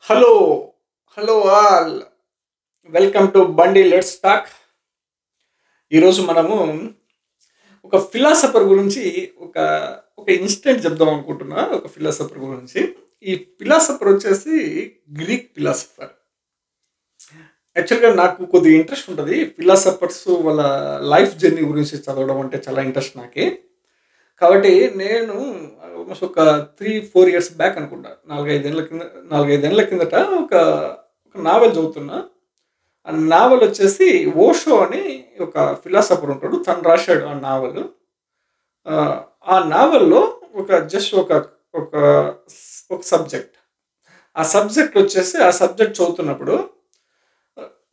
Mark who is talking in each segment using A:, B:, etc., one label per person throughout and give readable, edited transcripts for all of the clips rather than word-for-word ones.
A: Hello! Hello all. Welcome to బండి let's talk. ఈరోజు మనము ఒక ఫిలాసఫర్ గురించి ఒక ఒక ఇన్సిడెంట్ చెప్దాం అనుకుంటున్నా. ఒక ఫిలాసఫర్ గురించి. ఈ ఫిలాసఫర్ వచ్చేసి గ్రీక్ ఫిలాసఫర్. యాక్చువల్‌గా నాకు కొద్దిగా ఇంట్రెస్ట్ ఉంటది. ఫిలాసఫర్స్ వాళ్ళ లైఫ్ జర్నీ గురించి చదవడం అంటే చాలా ఇంట్రెస్ట్ నాకి. కాబట్టి నేను ఆల్‌మోస్ట్ ఒక 3, 4 ఇయర్స్ బ్యాక్ అనుకుంటా. 4, 5 ఏళ్ల కిందట ఒక నావెల్ చదువుతున్నా. ఆ నావెల్ వచ్చేసి 'ఓషో' అని ఒక ఫిలాసఫర్ ఉంటాడు. తను రాశాడు ఆ నావెల్. ఆ నావెల్‌లో ఒక జస్ట్ ఒక ఒక ఒక సబ్జెక్ట్. ఆ సబ్జెక్ట్ చదువుతున్నప్పుడు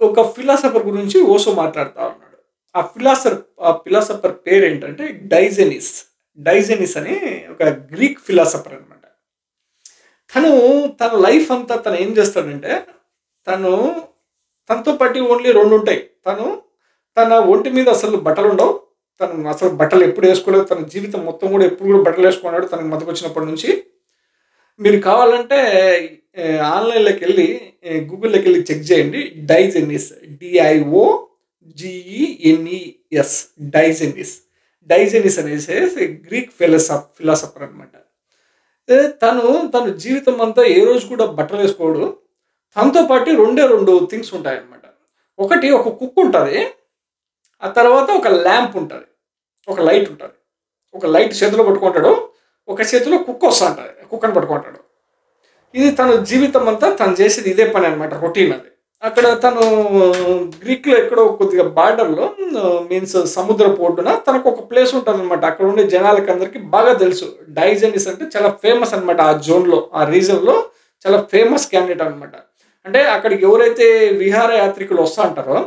A: ఒక ఫిలాసఫర్ గురించి ఓషో మాట్లాడుతా ఉన్నాడు. ఆ ఫిలాసఫర్ పేరేంటంటే డైజెనిస్. డైజెనిస్ అని ఒక గ్రీక్ ఫిలాసఫర్ అన్నమాట. తను తన లైఫ్ అంతా తను ఏం చేస్తాడంటే, తను తనతో పాటు ఓన్లీ 2 ఉంటాయి. తన ఒంటి మీద అసలు బట్టలుండవు. తను అసలు బట్టలు ఎప్పుడు ఏసుకోలేదు. తన జీవితం మొత్తం కూడా ఎప్పుడు కూడా బట్టలేసుకున్నాడు తనకు మతికొచ్చినప్పటి నుంచి. మీరు కావాలంటే ఆన్‌లైన్‌లోకెళ్ళి గూగుల్‌లోకెళ్ళి చెక్ చేయండి. డైజెనిస్. డైజెనిస్. డైజెనిస్. డైజెనిస్ అనేసేసి గ్రీక్ ఫిలాసఫర్ అన్నమాట. తను తన జీవితం అంతా ఏ రోజు కూడా బట్టలేసుకోడు. తనతో పాటు రెండే 2 థింగ్స్ ఉంటాయన్నమాట. ఒకటి ఒక కుక్ ఉంటది. ఆ తర్వాత ఒక ల్యాంప్ ఉంటది. ఒక లైట్ ఉంటది. ఒక లైట్ చేతిలో పట్టుకుంటాడు. ఒక చేతిలో కుక్ వస్తా ఉంటది. కుక్కని పట్టుకుంటాడు. ఇది తన జీవితం అంతా తను చేసేది ఇదే పని అన్నమాట. రొటీన్ అది. అక్కడ తను గ్రీక్‌లో ఎక్కడో కొద్దిగా బార్డర్‌లో మీన్స్ సముద్రపు ఒడ్డున తనకొక ప్లేస్ ఉంటదన్నమాట. అక్కడ ఉండే జనాలకందరికి బాగా తెలుసు. డైజెనిస్ అంటే చాలా ఫేమస్ అన్నమాట ఆ జోన్‌లో, ఆ రీజన్‌లో చాలా ఫేమస్ క్యాండిడేట్ అన్నమాట. అంటే అక్కడికి ఎవరైతే విహారయాత్రికులు వస్తా ఉంటారో,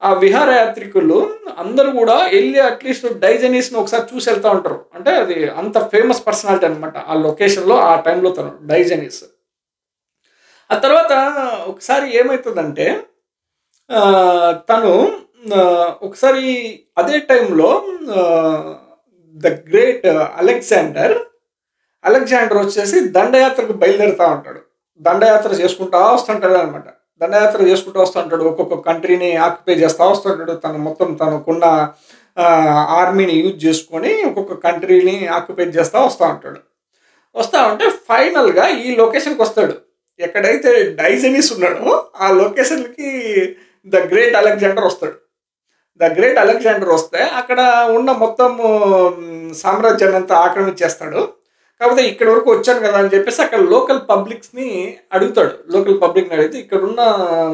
A: ఆ విహారయాత్రికులు అందరూ గూడా ఎళ్లి అట్‌లీస్ట్ డైజెనిస్‌ని ఒకసారి చూసి ఎళ్తా ఉంటారు. అంటే అది అంత ఫేమస్ పర్సనాలిటీ అన్నమాట. ఆ లొకేషన్‌లో, ఆ టైంలో తను డైజెనిస్. ఆ తర్వాత ఒకసారి ఏమైతదంటే తను ఒకసారి అదే టైంలో ఆహ్, ద గ్రేట్ అలెగ్జాండర్ వచ్చేసి దండయాత్రకు బయలుదేరుతా ఉంటాడు. దండయాత్ర చేసుకుంటా వస్తుంటాడనమాట. దండయాత్ర చేసుకుంటూ వస్తుంటాడు. ఒక్కొక్క కంట్రీని ఆక్యుపై చేస్తా వస్తుంటాడు. తను మొత్తం తనకున్న ఆర్మీని యూజ్ చేసుకొని ఒక్కొక్క కంట్రీని ఆక్యుపై చేస్తా వస్తా ఉంటాడు. వస్తా ఉంటే ఫైనల్‌గా ఈ లొకేషన్‌కొస్తాడు. ఎక్కడైతే డైజెనిస్ ఉన్నాడో ఆ లొకేషన్‌కి ద గ్రేట్ అలెగ్జాండర్ వస్తాడు. ద గ్రేట్ అలెగ్జాండర్ వస్తే అక్కడ ఉన్న మొత్తం సామ్రాజ్యాన్నంతా ఆక్రమించేస్తాడు. కాకపోతే ఇక్కడి వరకు వచ్చాను కదా అని చెప్పేసి అక్కడ లోకల్ పబ్లిక్స్‌ని అడుగుతాడు. లోకల్ పబ్లిక్‌ని అడిగితే ఇక్కడున్న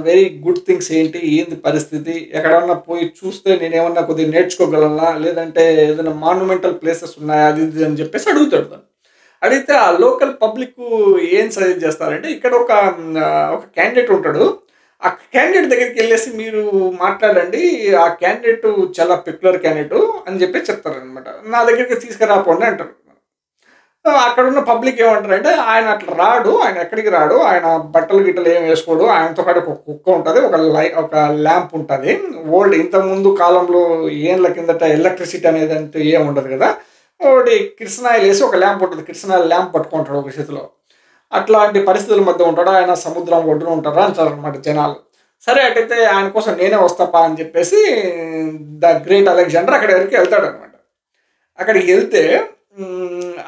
A: వెరీ గుడ్ థింగ్స్ ఏంటి? ఏంది పరిస్థితి? ఎక్కడన్నా పోయి చూస్తే నేనేమన్నా కొద్దిగా నేర్చుకోగలనా? లేదంటే ఏదైనా మాన్యుమెంటల్ ప్లేసెస్ ఉన్నాయా? అది ఇది అని చెప్పేసి అడుగుతాడు తను. అడిగితే ఆ లోకల్ పబ్లిక్కు ఏం సజెస్ట్ చేస్తారంటే ఇక్కడ ఒక క్యాండిడేట్ ఉంటాడు. ఆ క్యాండిడేట్ దగ్గరికెళ్ళేసి మీరు మాట్లాడండి. ఆ క్యాండిడేట్ చాలా పెక్యులర్ క్యాండిడేటు అని చెప్పేసి చెప్తారనమాట. నా దగ్గరికి తీసుకురాపోండి అంటారు. అక్కడున్న పబ్లిక్ ఏమంటారంటే ఆయన అట్లా రాడు. ఆయన ఎక్కడికి రాడు. ఆయన బట్టలు గిట్టలు ఏమి వేసుకోడు. ఆయనతో పాటు ఒక కుక్క ఉంటది. ఒక ల్యాంప్ ఉంటది. ఇంతకుముందు కాలంలో ఏండ్ల కిందట ఎలక్ట్రిసిటీ అనేదంటూ ఏమి ఉండదు కదా! ఒకటి కిరసనాయిల్ ఏసి ఒక ల్యాంప్ ఉంటది. కిరసనాయిల్ ల్యాంప్ పట్టుకుంటాడు ఒక చేతిలో. అట్లాంటి పరిస్థితుల మధ్య ఉంటాడు. ఆయన సముద్రం ఒడ్డున ఉంటారు అంటారనమాట జనాలు. సరే అటైతే ఆయన కోసం నేనే వస్తాపా అని చెప్పేసి ద గ్రేట్ అలెగ్జాండర్ అక్కడి వరకు వెళ్తాడనమాట. అక్కడికి వెళ్తే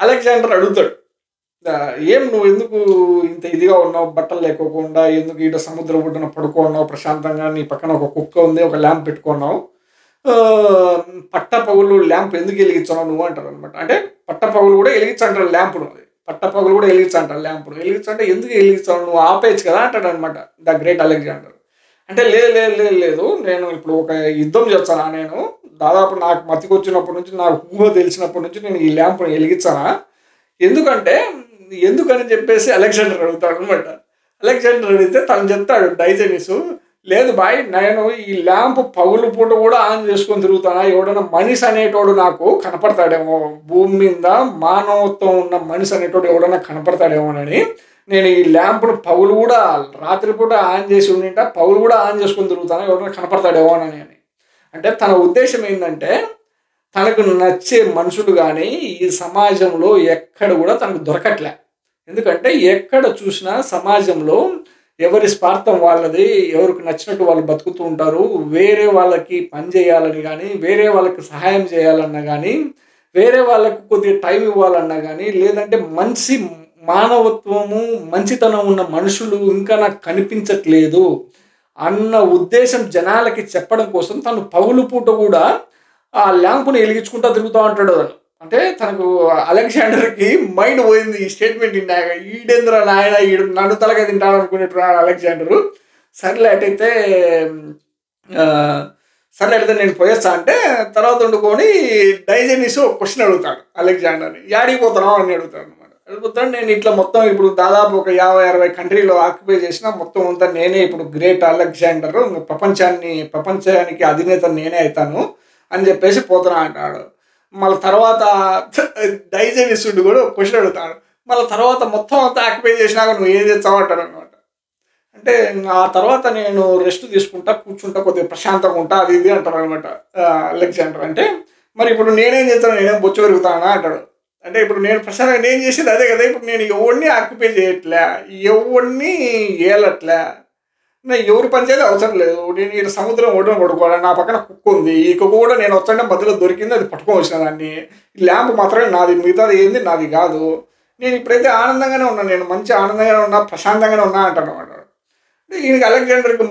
A: అలెగ్జాండర్ అడుగుతాడు. "ఏం నువ్వెందుకు ఇంత ఇదిగా ఉన్నావు? బట్టలు లేకోకుండా ఎందుకు ఈడ సముద్రం ఒడ్డున పడుకున్నావు ప్రశాంతంగా? నీ పక్కన ఒక కుక్క ఉంది. ఒక ల్యాంప్ పెట్టుకున్నావు. ఆహ్, పట్టపగలు ల్యాంప్ ఎందుకు ఎలిగించన్నావు నువ్వు?" అంటారనమాట. అంటే పట్టపగలు కూడా ఎలిగించంటారు ల్యాంప్‌ను. పట్టపగలు కూడా ఎలిగించంటారు ల్యాంప్‌ను. ఎలిగించంటే ఎందుకు ఎలిగించావు? నువ్వు ఆపేయొచ్చు కదా! అంటాడనమాట ద గ్రేట్ అలెగ్జాండర్. అంటే లేదు, లేదు, లేదు, లేదు. నేను ఇప్పుడు ఒక యుద్ధం చేస్తానా నేను? దాదాపు నాకు మతికొచ్చినప్పటి నుంచి, నాకు ఊహ తెలిసినప్పటి నుంచి నేను ఈ ల్యాంప్‌ని ఎలిగించానా? ఎందుకంటే ఎందుకని చెప్పేసి అలెగ్జాండర్ అడుగుతాడనమాట. అలెగ్జాండర్ అడిగితే తను చెప్తాడు డైజెనిస్, "లేదు భాయ్ నేను ఈ ల్యాంప్ పగులు పూట కూడా ఆన్ చేసుకొని తిరుగుతానా? ఎవడైనా మనిషి అనేటోడు నాకు కనపడతాడేమో. భూమి మీద మానవత్వం ఉన్న మనిషి అనేటోడు ఎవడైనా కనపడతాడేమోనని నేను ఈ ల్యాంప్‌ను పగులు కూడా రాత్రిపూట ఆన్ చేసి ఉండింట. పగులు కూడా ఆన్ చేసుకొని తిరుగుతానా? ఎవరైనా కనపడతాడేమోనని" అని. అంటే తన ఉద్దేశ్యం ఏందంటే తనకు నచ్చే మనుషులు గాని, ఈ సమాజంలో ఎక్కడ గూడా తనకు దొరకట్లే. ఎందుకంటే ఎక్కడ చూసినా సమాజంలో ఎవరి స్వార్థం వాళ్ళది. ఎవరికి నచ్చినట్టు వాళ్ళు బతుకుతూ ఉంటారు. వేరే వాళ్ళకి పని చేయాలని గానీ, వేరే వాళ్ళకి సహాయం చేయాలన్నా గానీ, వేరే వాళ్ళకి కొద్దిగా టైం ఇవ్వాలన్నా గానీ, లేదంటే మంచి మానవత్వము, మంచితనం ఉన్న మనుషులు ఇంకా నాకు కనిపించట్లేదు అన్న ఉద్దేశం జనాలకి చెప్పడం కోసం తను పగలు పూట గూడా ఆ ల్యాంప్‌ని ఎలిగించుకుంటా తిరుగుతా ఉంటాడు అతను. అంటే తనకు అలెగ్జాండర్‌కి మైండ్ పోయింది ఈ స్టేట్‌మెంట్ ఇన్నాక. ఈడేందిరా నాయన ఈడు నన్ను తలకాయ తింటాడనుకునేట్టున్నాడు అలెగ్జాండరు. సర్లే అటైతే ఆహ్, సర్లే అయితే నేను పోయొస్తా అంటే తర్వాత వండుకొని డైజెనిస్ ఒక క్వెషన్ అడుగుతాడు అలెగ్జాండర్‌ని. యాడికి పోతున్నావు అని అడుగుతాడనమాట. అడుగుతాడు నేను ఇట్లా మొత్తం ఇప్పుడు దాదాపు ఒక 50, 60 కంట్రీలో ఆక్యుపై చేసిన మొత్తం అంతా నేనే ఇప్పుడు గ్రేట్ అలెగ్జాండరు. ప్రపంచానికి అధినేత నేనే అయితాను అని చెప్పేసి పోతున్నా అంటాడు. మళ్ళీ తర్వాత డైజెనిస్టుడు కూడా ఒక క్వెషన్ అడుగుతాడు. మళ్ళీ తర్వాత మొత్తం అంతా ఆక్యుపై చేసినాక నువ్వు ఏం చేస్తావు అంటాడు అనమాట. అంటే ఆ తర్వాత నేను రెస్ట్ తీసుకుంటా, కూర్చుంటా, కొద్దిగా ప్రశాంతంగా ఉంటా అది ఇది అంటాడు అనమాట అలెగ్జాండర్. అంటే మరి ఇప్పుడు నేనేం చేస్తాను, నేనేం బొచ్చు పెరుగుతానా అంటాడు. అంటే ఇప్పుడు నేను ప్రశాంతంగా నేను చేసేది అదే కదా. ఇప్పుడు నేను ఎవరిని ఆక్యుపై చేయట్లే, ఎవరిని ఏలట్లే, ఎవరి పంచాయతీ అవసరం లేదు. నేను ఈ సముద్రం ఒడ్డున పడుకోవాలి, నా పక్కన కుక్క ఉంది. ఈ కుక్క కూడా నేను వచ్చాడే మధ్యలో దొరికింది, అది పట్టుకొని వచ్చిన దాన్ని. ఈ ల్యాంప్ మాత్రమే నాది, మిగతాది ఏంది నాది కాదు. నేను ఇప్పుడైతే ఆనందంగానే ఉన్నా, నేను మంచి ఆనందంగానే ఉన్నా, ప్రశాంతంగానే ఉన్నా అంటాను అన్నమాట. ఈయనకి అలెగ్జాండర్కి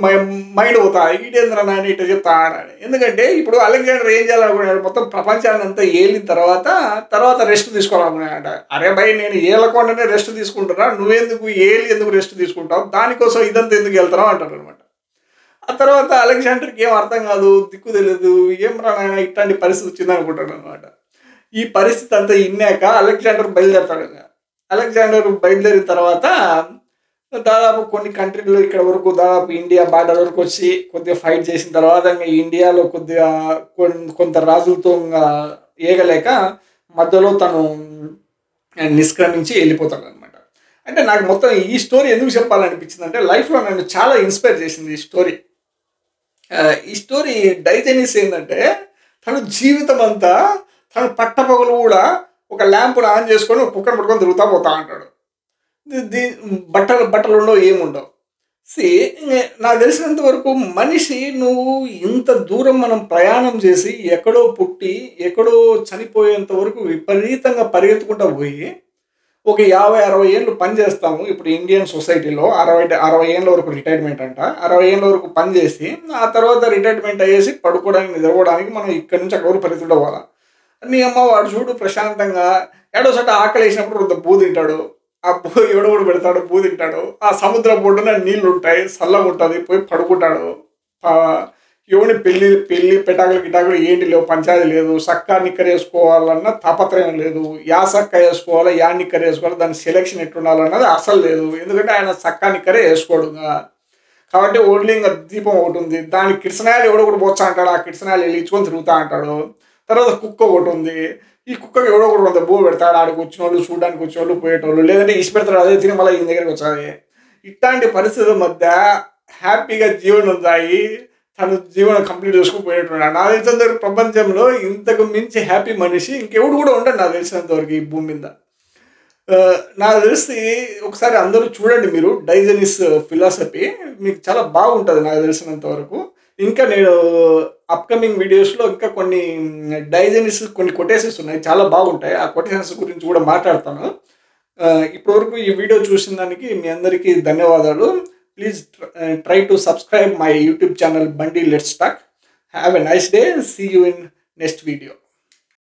A: మైండ్ పోతా ఈడేంద్ర నాని ఇట్లా చెప్తా ఆడాలి. ఎందుకంటే ఇప్పుడు అలెగ్జాండర్ ఏం చేయాలనుకున్నాడు, మొత్తం ప్రపంచాన్ని అంతా ఏలిన తర్వాత రెస్ట్ తీసుకోవాలనుకున్నాడు. అరే భయ్ నేను ఏలకుండానే రెస్ట్ తీసుకుంటున్నా, నువ్వెందుకు ఎందుకు రెస్ట్ తీసుకుంటావు, దానికోసం ఇదంతా ఎందుకు వెళ్తున్నావు అంటారు అనమాట. ఆ తర్వాత అలెగ్జాండర్కి ఏం అర్థం కాదు, దిక్కు తెలియదు, ఏం రానాయన ఇట్లాంటి పరిస్థితి వచ్చింది అనుకుంటాడు అనమాట. ఈ పరిస్థితి అంతా ఇన్నాక అలెగ్జాండర్ బయలుదేరతాడు. అలెగ్జాండర్ బయలుదేరిన తర్వాత దాదాపు కొన్ని కంట్రీలు ఇక్కడ వరకు దాదాపు ఇండియా బార్డర్ వరకు వచ్చి కొద్దిగా ఫైట్ చేసిన తర్వాత ఇంకా ఇండియాలో కొద్దిగా కొంత రాజులతో ఇంకా ఏగలేక మధ్యలో తను నిష్క్రమించి వెళ్ళిపోతాడు అనమాట. అంటే నాకు మొత్తం ఈ స్టోరీ ఎందుకు చెప్పాలనిపించింది అంటే లైఫ్లో నన్ను చాలా ఇన్స్పైర్ చేసింది ఈ స్టోరీ. ఈ స్టోరీ డైజెనిస్ ఏంటంటే తను జీవితం అంతా తను పట్టపగలు కూడా ఒక ల్యాంప్ను ఆన్ చేసుకొని ఒక కుక్కను పట్టుకొని తిరుగుతా పోతా అంటాడు. బట్టలు ఉండవు, ఏముండవు. నాకు తెలిసినంత వరకు మనిషి నువ్వు ఇంత దూరం మనం ప్రయాణం చేసి ఎక్కడో పుట్టి ఎక్కడో చనిపోయేంత వరకు విపరీతంగా పరిగెత్తుకుంటూ పోయి ఒక 50-60 ఏళ్ళు పని చేస్తాము. ఇప్పుడు ఇండియన్ సొసైటీలో 60 ఏళ్ళ వరకు రిటైర్మెంట్ అంట. 60 ఏళ్ళ వరకు పని చేసి ఆ తర్వాత రిటైర్మెంట్ అయ్యేసి పడుకోవడానికి నిద్రపోవడానికి మనం ఇక్కడి నుంచి అక్కడ వరకు పరిగెత్తుకుంటూ పోవాలా. నీ అమ్మ వాడు చూడు ప్రశాంతంగా ఏడో చోట ఆకలి వేసినప్పుడు కొంత బూ తింటాడు, ఆ బూ ఎవడోడు పెడతాడు, బూ తింటాడు. ఆ సముద్రం ఒడ్డున నీళ్ళు ఉంటాయి, చల్లగా ఉంటుంది, పోయి పడుకుంటాడు. ఎవని పెళ్ళి పెటాకులు గిటాకులు ఏంటి లేవు, పంచాయతీ లేదు. సక్కా నిక్కర్ వేసుకోవాలన్న తాపత్రయం లేదు, యా సక్క వేసుకోవాలా యా నిక్కర్ వేసుకోవాలి, దాని సెలెక్షన్ ఎట్టుండాలన్నది అసలు లేదు. ఎందుకంటే ఆయన సక్కా నిక్కరే వేసుకోడు. కాబట్టి ఓన్లీ ఇంకా దీపం ఒకటి ఉంది, దాని కిరసనాయలు ఎవడో ఒకటి పోచ్చా అంటాడు, ఆ కిరసనాయలు వెలిగించుకొని తిరుగుతా అంటాడు. తర్వాత కుక్క ఒకటి ఉంది, ఈ కుక్కకి ఎవడో ఒకటి కొంత బూ పెడతాడు, ఆడికి వచ్చిన వాళ్ళు చూడడానికి వచ్చేవాళ్ళు పోయేటోళ్ళు, లేదంటే ఇసి పెడతాడు, అదే తిని మళ్ళీ ఈయన దగ్గరికి వచ్చాది. ఇట్లాంటి పరిస్థితుల మధ్య హ్యాపీగా జీవనం ఉందాయి, తను జీవనం కంప్లీట్ చేసుకుపోయేట్టున్నాడు. నాకు తెలిసినంత వరకు ప్రపంచంలో ఇంతకు మించి హ్యాపీ మనిషి ఇంకెవడు కూడా ఉండడు నాకు తెలిసినంత వరకు ఈ భూమి మీద. నాకు తెలిసి ఒకసారి అందరూ చూడండి మీరు డైజెనిస్ ఫిలాసఫీ, మీకు చాలా బాగుంటుంది నాకు తెలిసినంత వరకు. ఇంకా నేను అప్కమింగ్ వీడియోస్లో ఇంకా కొన్ని డైజెనిస్ కొన్ని కొటేషన్స్ ఉన్నాయి, చాలా బాగుంటాయి. ఆ కొటేషన్స్ గురించి కూడా మాట్లాడతాను. ఇప్పటివరకు ఈ వీడియో చూసిన దానికి మీ అందరికీ ధన్యవాదాలు. Please try to subscribe my YouTube channel Bundy Let's Talk. Have a nice day. See you in next video.